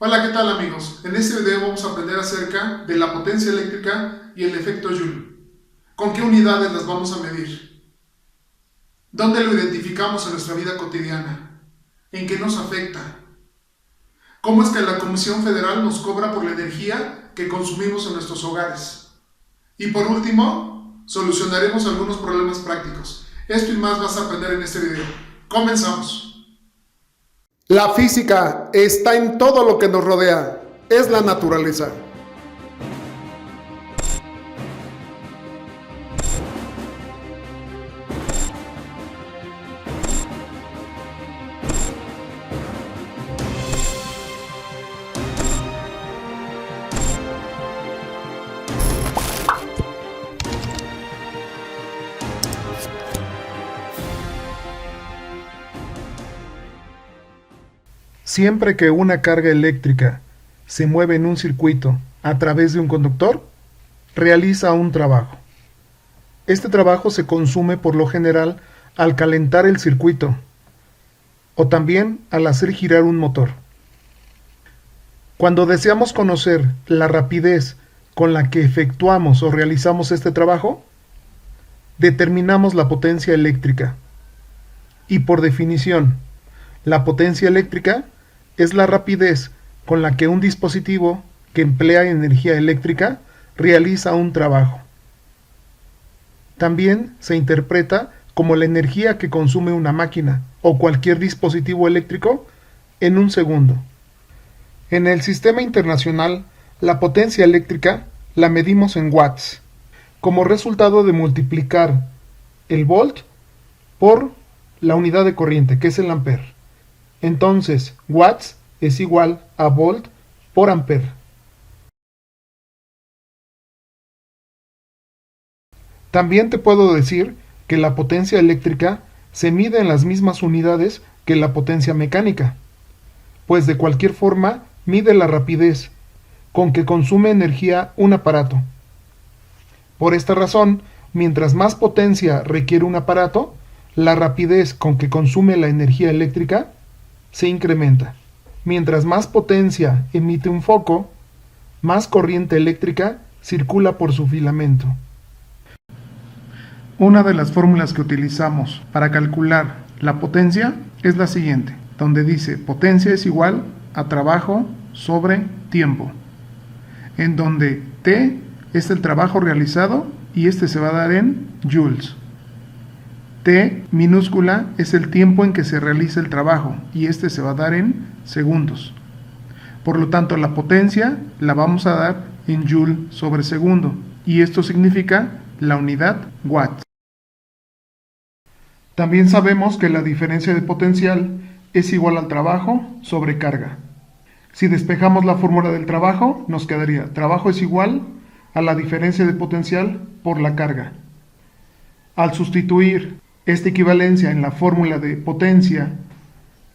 Hola, ¿qué tal amigos? En este video vamos a aprender acerca de la potencia eléctrica y el efecto Joule. ¿Con qué unidades las vamos a medir? ¿Dónde lo identificamos en nuestra vida cotidiana? ¿En qué nos afecta? ¿Cómo es que la Comisión Federal nos cobra por la energía que consumimos en nuestros hogares? Y por último, solucionaremos algunos problemas prácticos. Esto y más vas a aprender en este video. Comenzamos. La física está en todo lo que nos rodea, es la naturaleza. Siempre que una carga eléctrica se mueve en un circuito a través de un conductor, realiza un trabajo. Este trabajo se consume por lo general al calentar el circuito o también al hacer girar un motor. Cuando deseamos conocer la rapidez con la que efectuamos o realizamos este trabajo, determinamos la potencia eléctrica. Y por definición, la potencia eléctrica es la rapidez con la que un dispositivo que emplea energía eléctrica realiza un trabajo. También se interpreta como la energía que consume una máquina o cualquier dispositivo eléctrico en un segundo. En el sistema internacional, la potencia eléctrica la medimos en watts, como resultado de multiplicar el volt por la unidad de corriente, que es el ampere. Entonces, watts es igual a volt por ampere. También te puedo decir que la potencia eléctrica se mide en las mismas unidades que la potencia mecánica, pues de cualquier forma mide la rapidez con que consume energía un aparato. Por esta razón, mientras más potencia requiere un aparato, la rapidez con que consume la energía eléctrica se incrementa. Mientras más potencia emite un foco, más corriente eléctrica circula por su filamento. Una de las fórmulas que utilizamos para calcular la potencia es la siguiente, donde dice potencia es igual a trabajo sobre tiempo, en donde T es el trabajo realizado y este se va a dar en joules. T minúscula es el tiempo en que se realiza el trabajo y este se va a dar en segundos. Por lo tanto, la potencia la vamos a dar en joule sobre segundo y esto significa la unidad watts. También sabemos que la diferencia de potencial es igual al trabajo sobre carga. Si despejamos la fórmula del trabajo, nos quedaría trabajo es igual a la diferencia de potencial por la carga. Al sustituir esta equivalencia en la fórmula de potencia,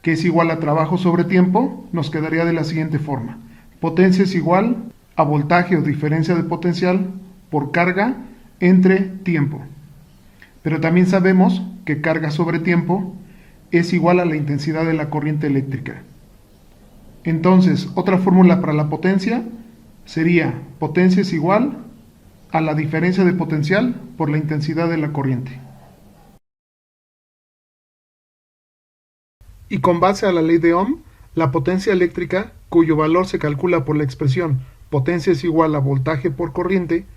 que es igual a trabajo sobre tiempo, nos quedaría de la siguiente forma. Potencia es igual a voltaje o diferencia de potencial por carga entre tiempo. Pero también sabemos que carga sobre tiempo es igual a la intensidad de la corriente eléctrica. Entonces, otra fórmula para la potencia sería potencia es igual a la diferencia de potencial por la intensidad de la corriente. Y con base a la ley de Ohm, la potencia eléctrica, cuyo valor se calcula por la expresión potencia es igual a voltaje por corriente,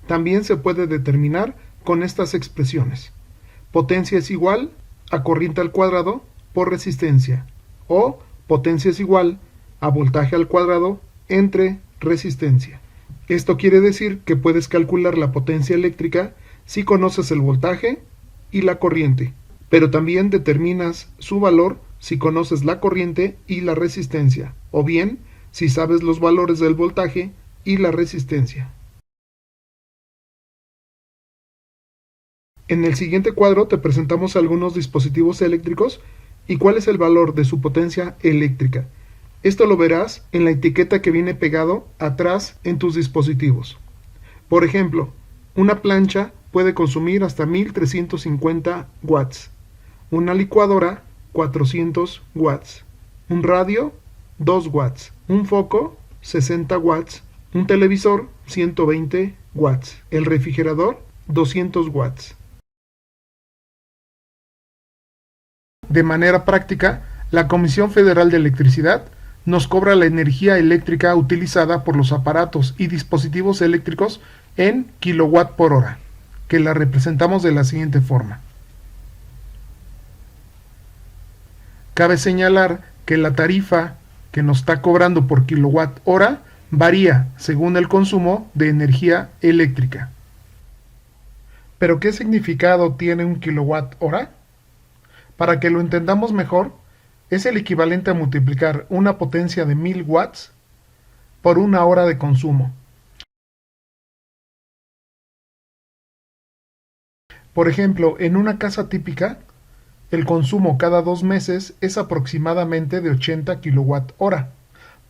también se puede determinar con estas expresiones. Potencia es igual a corriente al cuadrado por resistencia, o potencia es igual a voltaje al cuadrado entre resistencia. Esto quiere decir que puedes calcular la potencia eléctrica si conoces el voltaje y la corriente, pero también determinas su valor si conoces la corriente y la resistencia, o bien si sabes los valores del voltaje y la resistencia. En el siguiente cuadro te presentamos algunos dispositivos eléctricos y cuál es el valor de su potencia eléctrica. Esto lo verás en la etiqueta que viene pegado atrás en tus dispositivos. Por ejemplo, una plancha puede consumir hasta 1350 watts, una licuadora 400 watts, un radio 2 watts, un foco 60 watts, un televisor 120 watts, el refrigerador 200 watts. De manera práctica, la Comisión Federal de Electricidad nos cobra la energía eléctrica utilizada por los aparatos y dispositivos eléctricos en kilowatt por hora, que la representamos de la siguiente forma. Cabe señalar que la tarifa que nos está cobrando por kilowatt hora varía según el consumo de energía eléctrica. ¿Pero qué significado tiene un kilowatt hora? Para que lo entendamos mejor, es el equivalente a multiplicar una potencia de 1000 watts por una hora de consumo. Por ejemplo, en una casa típica, el consumo cada 2 meses es aproximadamente de 80 kilowatt hora.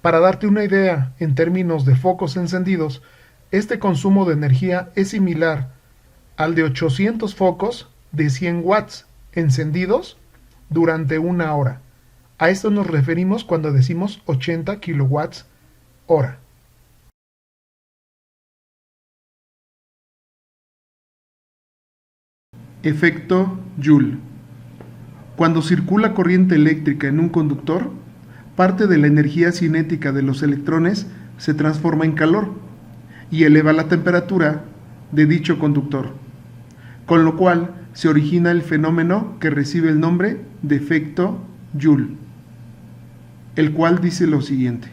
Para darte una idea, en términos de focos encendidos, este consumo de energía es similar al de 800 focos de 100 watts encendidos durante una hora. A esto nos referimos cuando decimos 80 kilowatts hora. Efecto Joule. Cuando circula corriente eléctrica en un conductor, parte de la energía cinética de los electrones se transforma en calor y eleva la temperatura de dicho conductor, con lo cual se origina el fenómeno que recibe el nombre de efecto Joule, el cual dice lo siguiente: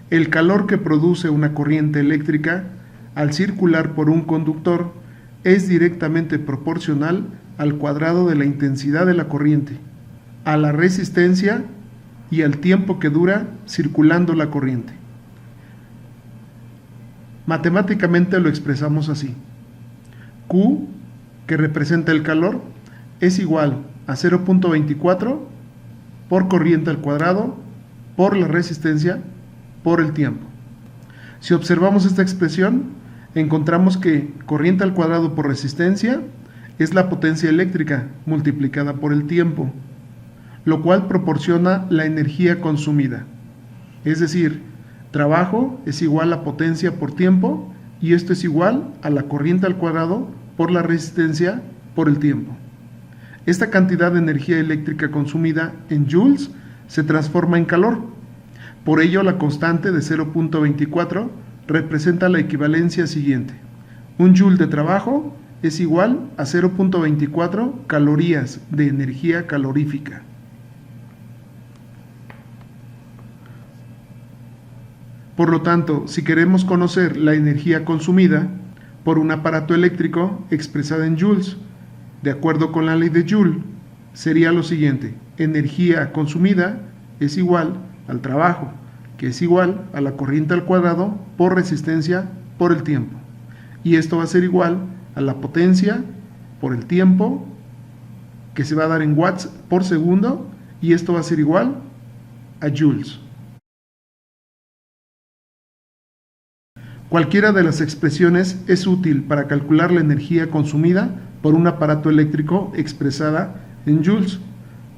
el calor que produce una corriente eléctrica al circular por un conductor es directamente proporcional al cuadrado de la intensidad de la corriente, a la resistencia y al tiempo que dura circulando la corriente. Matemáticamente lo expresamos así: Q, que representa el calor, es igual a 0.24 por corriente al cuadrado por la resistencia por el tiempo. Si observamos esta expresión, encontramos que corriente al cuadrado por resistencia es la potencia eléctrica multiplicada por el tiempo, lo cual proporciona la energía consumida. Es decir, trabajo es igual a potencia por tiempo, y esto es igual a la corriente al cuadrado por la resistencia por el tiempo. Esta cantidad de energía eléctrica consumida en joules se transforma en calor. Por ello, la constante de 0.24 representa la equivalencia siguiente: un joule de trabajo es igual a 0.24 calorías de energía calorífica. Por lo tanto, si queremos conocer la energía consumida por un aparato eléctrico expresada en joules, de acuerdo con la ley de Joule, sería lo siguiente: energía consumida es igual al trabajo, que es igual a la corriente al cuadrado por resistencia por el tiempo. Y esto va a ser igual a la potencia por el tiempo, que se va a dar en watts por segundo, y esto va a ser igual a joules. Cualquiera de las expresiones es útil para calcular la energía consumida por un aparato eléctrico expresada en joules,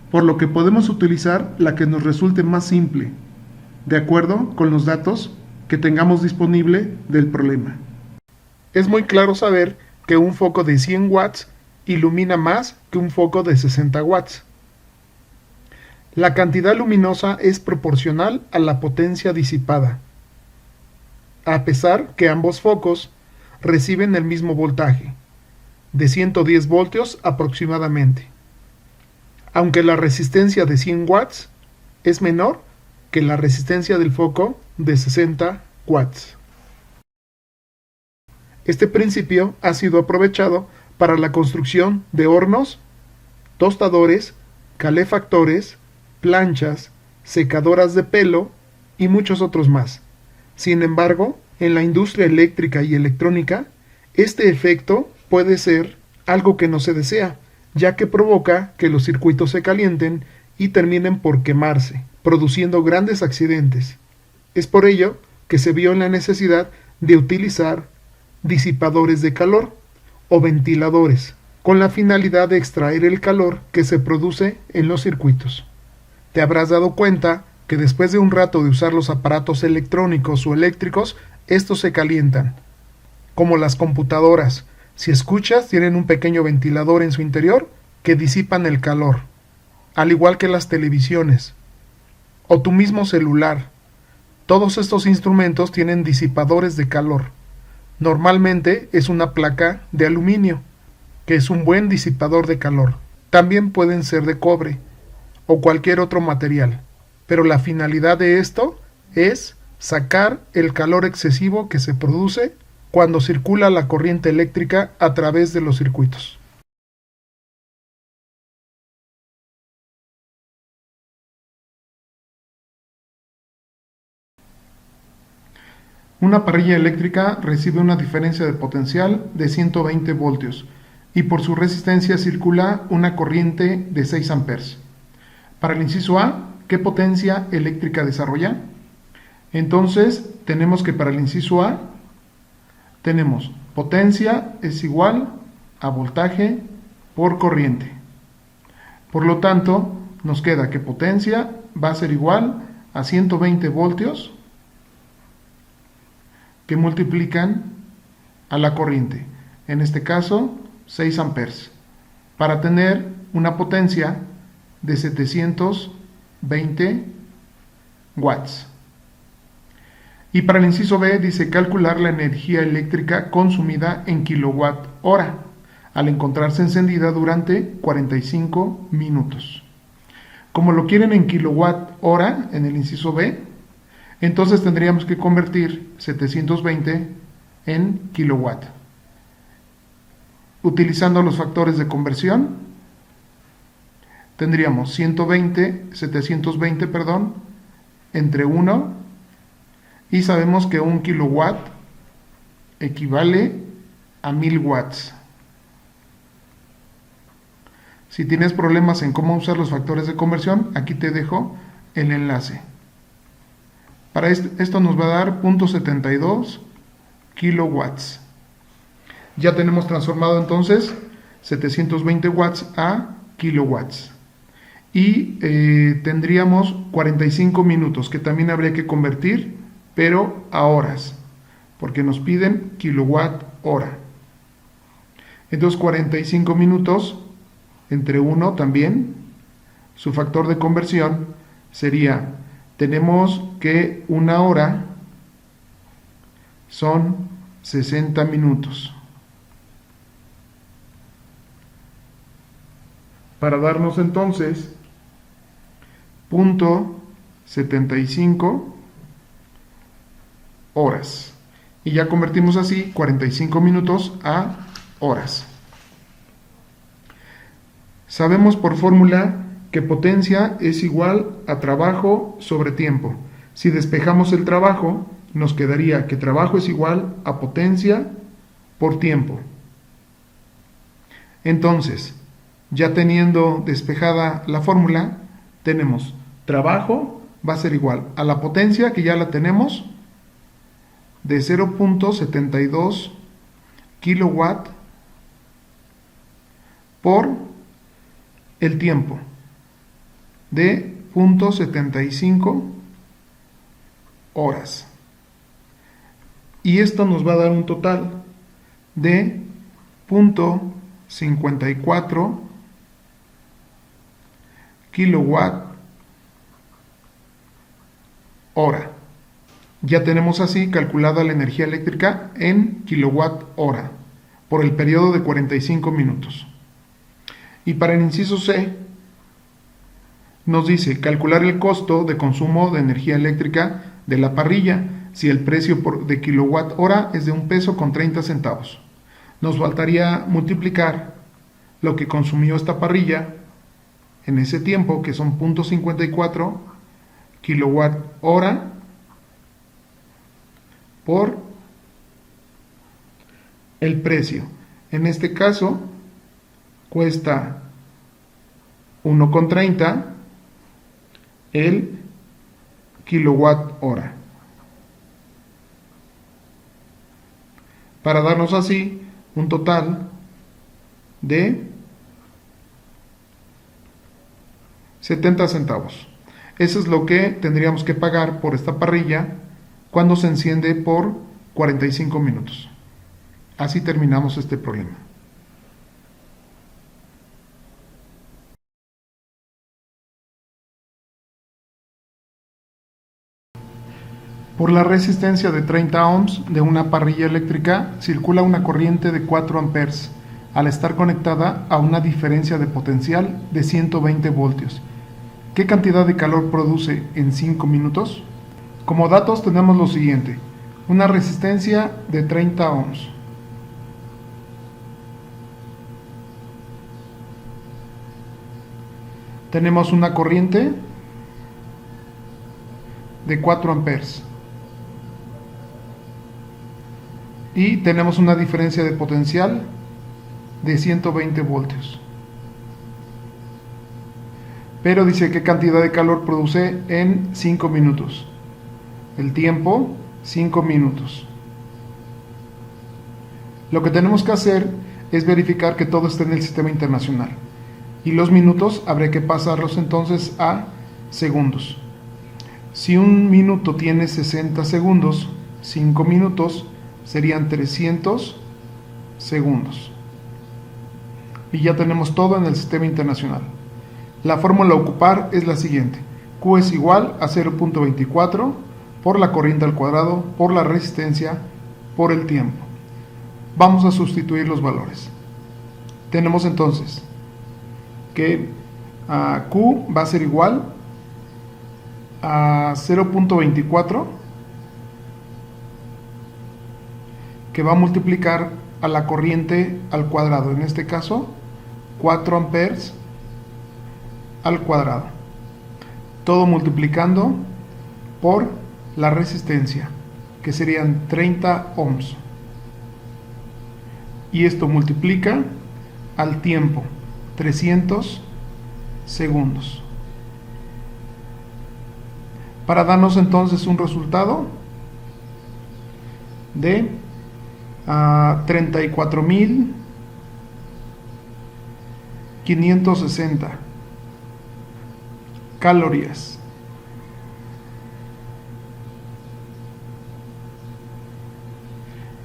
por lo que podemos utilizar la que nos resulte más simple, de acuerdo con los datos que tengamos disponible del problema. Es muy claro saber que un foco de 100 watts ilumina más que un foco de 60 watts. La cantidad luminosa es proporcional a la potencia disipada, a pesar que ambos focos reciben el mismo voltaje, de 110 voltios aproximadamente, aunque la resistencia de 100 watts es menor que la resistencia del foco de 60 watts. Este principio ha sido aprovechado para la construcción de hornos, tostadores, calefactores, planchas, secadoras de pelo y muchos otros más. Sin embargo, en la industria eléctrica y electrónica, este efecto puede ser algo que no se desea, ya que provoca que los circuitos se calienten y terminen por quemarse, produciendo grandes accidentes. Es por ello que se vio la necesidad de utilizar disipadores de calor o ventiladores, con la finalidad de extraer el calor que se produce en los circuitos. te habrás dado cuenta que después de un rato de usar los aparatos electrónicos o eléctricos, estos se calientan. Como las computadoras, si escuchas, tienen un pequeño ventilador en su interior que disipan el calor, al igual que las televisiones o tu mismo celular. Todos estos instrumentos tienen disipadores de calor. Normalmente es una placa de aluminio, que es un buen disipador de calor. También pueden ser de cobre o cualquier otro material, pero la finalidad de esto es sacar el calor excesivo que se produce cuando circula la corriente eléctrica a través de los circuitos. Una parrilla eléctrica recibe una diferencia de potencial de 120 voltios y por su resistencia circula una corriente de 6 amperes. Para el inciso A, ¿qué potencia eléctrica desarrolla? Entonces, tenemos que para el inciso A, tenemos potencia es igual a voltaje por corriente. Por lo tanto, nos queda que potencia va a ser igual a 120 voltios que multiplican a la corriente, en este caso 6 amperes, para tener una potencia de 720 watts. Y para el inciso B dice calcular la energía eléctrica consumida en kilowatt hora, al encontrarse encendida durante 45 minutos. Como lo quieren en kilowatt hora en el inciso B, entonces tendríamos que convertir 720 en kilowatt. Utilizando los factores de conversión, tendríamos 720, entre 1, y sabemos que un kilowatt equivale a 1000 watts. Si tienes problemas en cómo usar los factores de conversión, aquí te dejo el enlace. Para esto nos va a dar 0.72 kilowatts. Ya tenemos transformado entonces 720 watts a kilowatts. Y tendríamos 45 minutos, que también habría que convertir, pero a horas, porque nos piden kilowatt hora. Entonces 45 minutos entre 1 también, su factor de conversión sería, tenemos que una hora son 60 minutos. Para darnos entonces 0.75 horas. Y ya convertimos así 45 minutos a horas. Sabemos por fórmula que potencia es igual a trabajo sobre tiempo. Si despejamos el trabajo, nos quedaría que trabajo es igual a potencia por tiempo. Entonces, ya teniendo despejada la fórmula, tenemos trabajo va a ser igual a la potencia, que ya la tenemos, de 0.72 kilowatt por el tiempo de 0.75 horas. Y esto nos va a dar un total de 0.54 kilowatt hora. Ya tenemos así calculada la energía eléctrica en kilowatt hora por el periodo de 45 minutos. Y para el inciso C nos dice calcular el costo de consumo de energía eléctrica de la parrilla si el precio de kilowatt hora es de $1.30. Nos faltaría multiplicar lo que consumió esta parrilla en ese tiempo, que son 0.54 kilowatt hora, por el precio. En este caso cuesta 1.30 el kilowatt hora, para darnos así un total de 70 centavos. Eso es lo que tendríamos que pagar por esta parrilla cuando se enciende por 45 minutos. Así terminamos este problema. Por la resistencia de 30 ohms de una parrilla eléctrica circula una corriente de 4 amperes al estar conectada a una diferencia de potencial de 120 voltios. ¿Qué cantidad de calor produce en 5 minutos? Como datos tenemos lo siguiente: una resistencia de 30 ohms. Tenemos una corriente de 4 amperes. Y tenemos una diferencia de potencial de 120 voltios. Pero dice qué cantidad de calor produce en 5 minutos. El tiempo, 5 minutos. Lo que tenemos que hacer es verificar que todo esté en el sistema internacional. Y los minutos habrá que pasarlos entonces a segundos. Si un minuto tiene 60 segundos, 5 minutos serían 300 segundos. Y ya tenemos todo en el sistema internacional. La fórmula a ocupar es la siguiente: Q es igual a 0.24 por la corriente al cuadrado por la resistencia por el tiempo. Vamos a sustituir los valores. Tenemos entonces que Q va a ser igual a 0.24, que va a multiplicar a la corriente al cuadrado, en este caso 4 amperes al cuadrado, todo multiplicando por la resistencia, que serían 30 ohms, y esto multiplica al tiempo, 300 segundos, para darnos entonces un resultado de 34.560 calorías.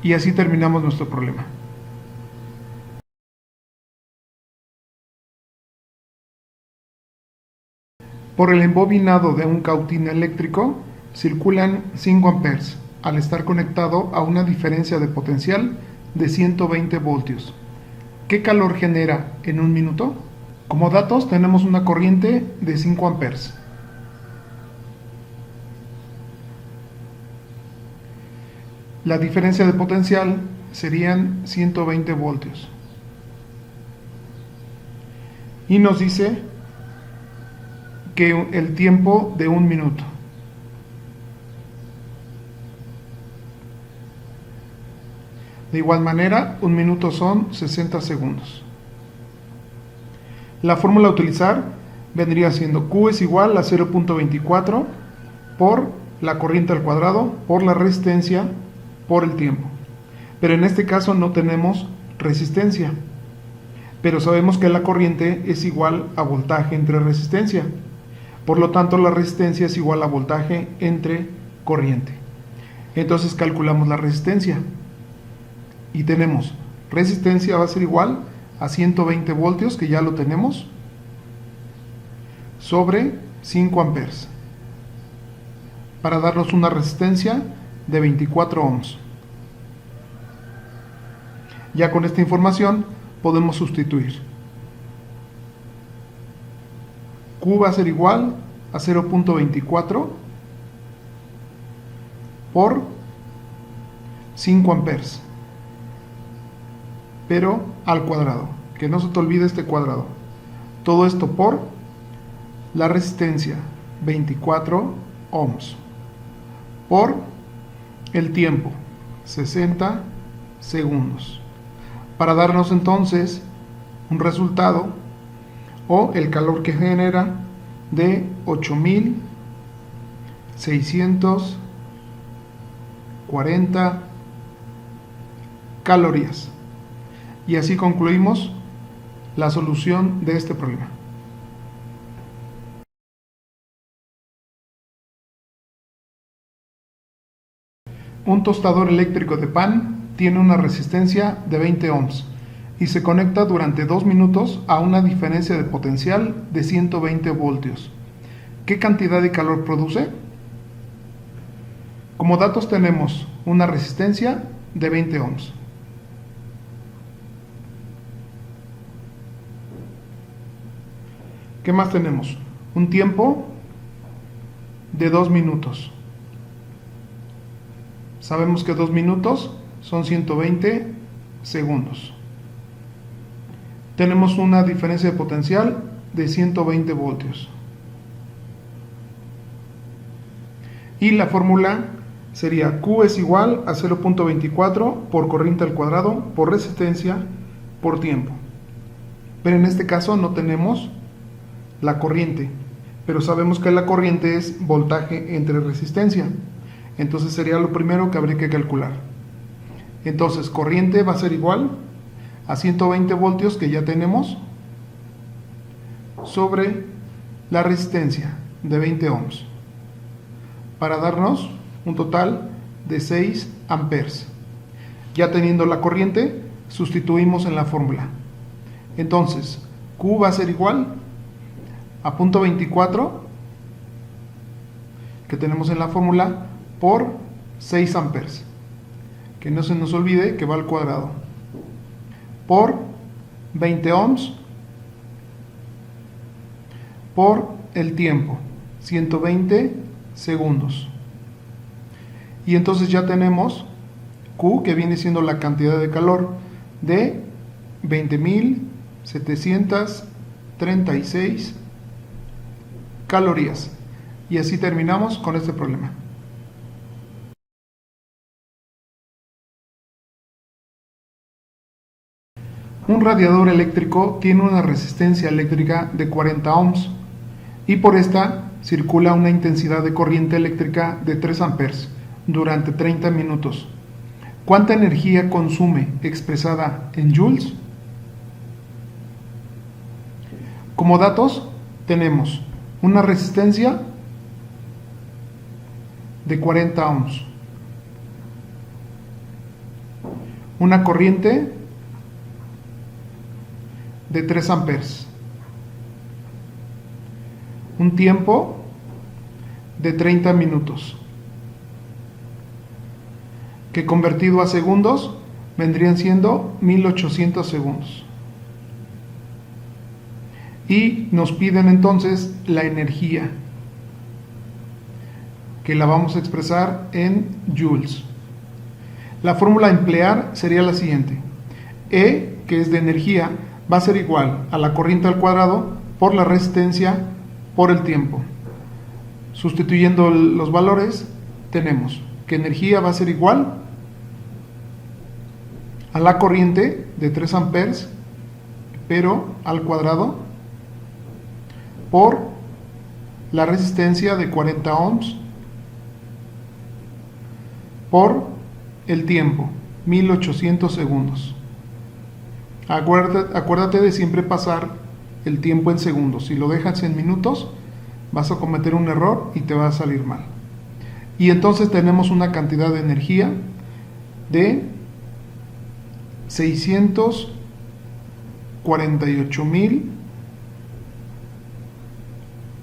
Y así terminamos nuestro problema. Por el embobinado de un cautín eléctrico circulan 5 amperes al estar conectado a una diferencia de potencial de 120 voltios. ¿Qué calor genera en un minuto? Como datos tenemos una corriente de 5 amperes. La diferencia de potencial serían 120 voltios. Y nos dice que el tiempo de un minuto. De igual manera, un minuto son 60 segundos. La fórmula a utilizar vendría siendo Q es igual a 0.24 por la corriente al cuadrado por la resistencia por el tiempo. Pero en este caso no tenemos resistencia, pero sabemos que la corriente es igual a voltaje entre resistencia. Por lo tanto, la resistencia es igual a voltaje entre corriente. Entonces calculamos la resistencia. Y tenemos resistencia va a ser igual a 120 voltios, que ya lo tenemos, sobre 5 amperes, para darnos una resistencia de 24 ohms. Ya con esta información podemos sustituir. Q va a ser igual a 0.24 por 5 amperes, pero al cuadrado, que no se te olvide este cuadrado. Todo esto por la resistencia, 24 ohms, por el tiempo, 60 segundos, para darnos entonces un resultado o el calor que genera de 8.640 calorías. Y así concluimos la solución de este problema. Un tostador eléctrico de pan tiene una resistencia de 20 ohms y se conecta durante 2 minutos a una diferencia de potencial de 120 voltios. ¿Qué cantidad de calor produce? Como datos tenemos una resistencia de 20 ohms. ¿Qué más tenemos? Un tiempo de 2 minutos. Sabemos que 2 minutos son 120 segundos. Tenemos una diferencia de potencial de 120 voltios. Y la fórmula sería Q es igual a 0.24 por corriente al cuadrado por resistencia por tiempo. Pero en este caso no tenemos la corriente, pero sabemos que la corriente es voltaje entre resistencia. Entonces sería lo primero que habría que calcular. Entonces corriente va a ser igual a 120 voltios que ya tenemos sobre la resistencia de 20 ohms para darnos un total de 6 amperes. Ya teniendo la corriente, sustituimos en la fórmula. Entonces Q va a ser igual a 0.24 que tenemos en la fórmula por 6 amperes, que no se nos olvide que va al cuadrado, por 20 ohms por el tiempo, 120 segundos. Y entonces ya tenemos Q, que viene siendo la cantidad de calor de 20.736 calorías. Y así terminamos con este problema. Un radiador eléctrico tiene una resistencia eléctrica de 40 ohms y por esta circula una intensidad de corriente eléctrica de 3 amperes durante 30 minutos. ¿Cuánta energía consume expresada en joules? Como datos tenemos una resistencia de 40 ohms, una corriente de 3 amperes, un tiempo de 30 minutos, que convertido a segundos vendrían siendo 1800 segundos. Y nos piden entonces la energía, que la vamos a expresar en joules. La fórmula a emplear sería la siguiente: E, que es de energía, va a ser igual a la corriente al cuadrado por la resistencia por el tiempo. Sustituyendo los valores, tenemos que energía va a ser igual a la corriente de 3 amperes, pero al cuadrado, por la resistencia de 40 ohms, por el tiempo, 1800 segundos. Acuérdate de siempre pasar el tiempo en segundos. Si lo dejas en minutos, vas a cometer un error y te va a salir mal. Y entonces tenemos una cantidad de energía de 648.000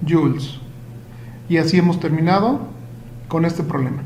joules. Y así hemos terminado con este problema.